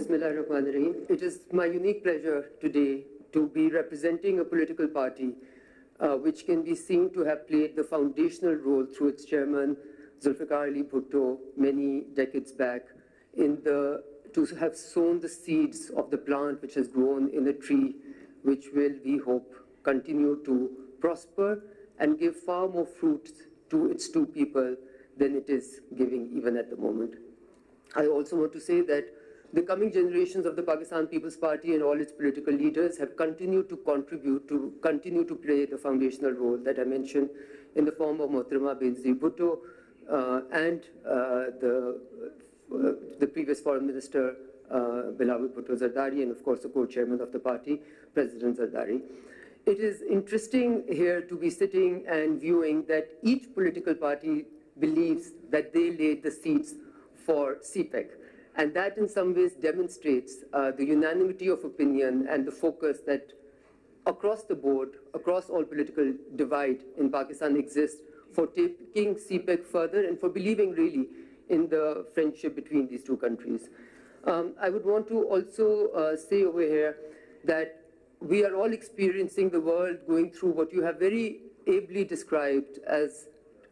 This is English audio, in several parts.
Bismillahirrahmanirrahim. It is my unique pleasure today to be representing a political party which can be seen to have played the foundational role through its chairman, Zulfikar Ali Bhutto, many decades back, to have sown the seeds of the plant which has grown in a tree, which will, we hope, continue to prosper and give far more fruits to its two people than it is giving even at the moment. I also want to say that the coming generations of the Pakistan People's Party and all its political leaders have continued to contribute to continue to play the foundational role that I mentioned in the form of Mohtarama Benazir Bhutto and the previous Foreign Minister Bilawal Bhutto Zardari, and of course the co-chairman of the party, President Zardari. It is interesting here to be sitting and viewing that each political party believes that they laid the seeds for CPEC. And that in some ways demonstrates the unanimity of opinion and the focus that across the board, across all political divide in Pakistan exists for taking CPEC further and for believing really in the friendship between these two countries. I would want to also say over here that we are all experiencing the world going through what you have very ably described as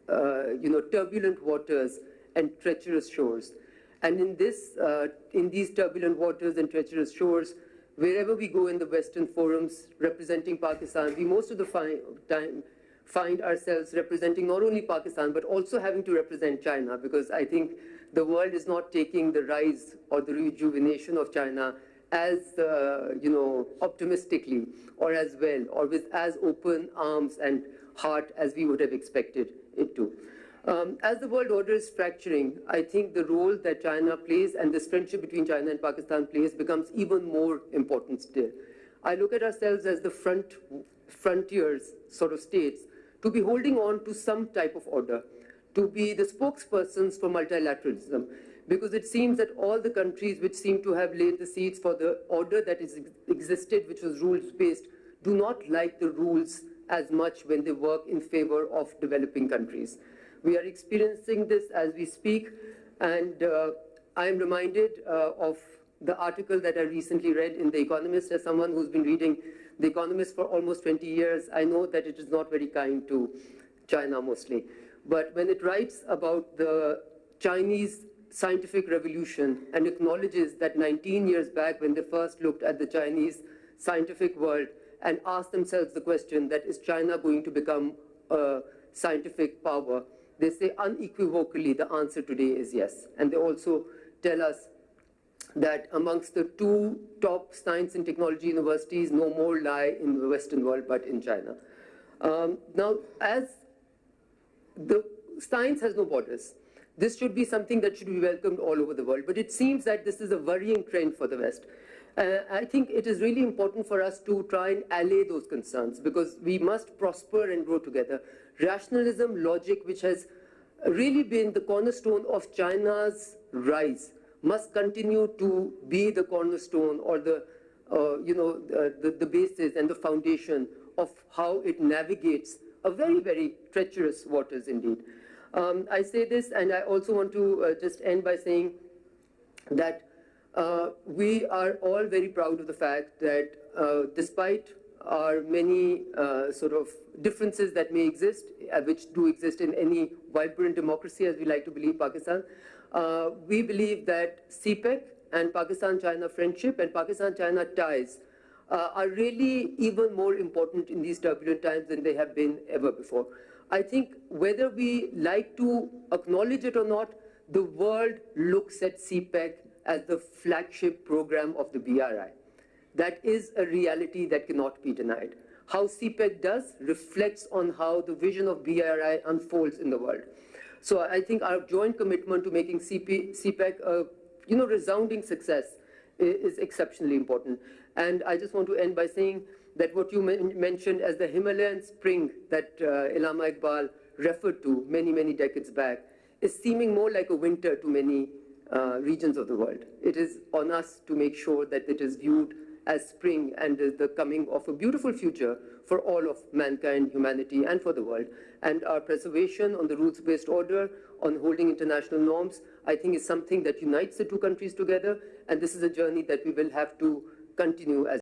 turbulent waters and treacherous shores. And in these turbulent waters and treacherous shores, wherever we go in the Western forums representing Pakistan, we most of the time find ourselves representing not only Pakistan, but also having to represent China, because I think the world is not taking the rise or the rejuvenation of China as, optimistically or as well, or with as open arms and heart as we would have expected it to. As the world order is fracturing, I think the role that China plays and this friendship between China and Pakistan plays becomes even more important still. I look at ourselves as the frontiers sort of states to be holding on to some type of order, to be the spokespersons for multilateralism, because it seems that all the countries which seem to have laid the seeds for the order that existed, which was rules-based, do not like the rules as much when they work in favor of developing countries. We are experiencing this as we speak, and I am reminded of the article that I recently read in The Economist. As someone who's been reading The Economist for almost 20 years, I know that it is not very kind to China mostly. But when it writes about the Chinese scientific revolution and acknowledges that 19 years back when they first looked at the Chinese scientific world and asked themselves the question that is China going to become a scientific power, they say unequivocally the answer today is yes. And they also tell us that amongst the two top science and technology universities, no more lie in the Western world but in China. Now, as the science has no borders, this should be something that should be welcomed all over the world. But it seems that this is a worrying trend for the West. I think it is really important for us to try and allay those concerns, because we must prosper and grow together. Rationalism, logic, which has really been the cornerstone of China's rise, must continue to be the cornerstone or the basis and the foundation of how it navigates a very, very treacherous waters indeed. I say this, and I also want to just end by saying that we are all very proud of the fact that despite our many sort of differences that may exist, which do exist in any vibrant democracy, as we like to believe Pakistan, we believe that CPEC and Pakistan-China friendship and Pakistan-China ties are really even more important in these turbulent times than they have been ever before. I think whether we like to acknowledge it or not, the world looks at CPEC as the flagship program of the BRI. That is a reality that cannot be denied. How CPEC does reflects on how the vision of BRI unfolds in the world. So I think our joint commitment to making CPEC a resounding success is exceptionally important. And I just want to end by saying that what you mentioned as the Himalayan spring that Allama Iqbal referred to many, many decades back is seeming more like a winter to many regions of the world. It is on us to make sure that it is viewed as spring and the coming of a beautiful future for all of mankind, humanity, and for the world. And our preservation on the rules-based order, on holding international norms, I think is something that unites the two countries together, and this is a journey that we will have to continue as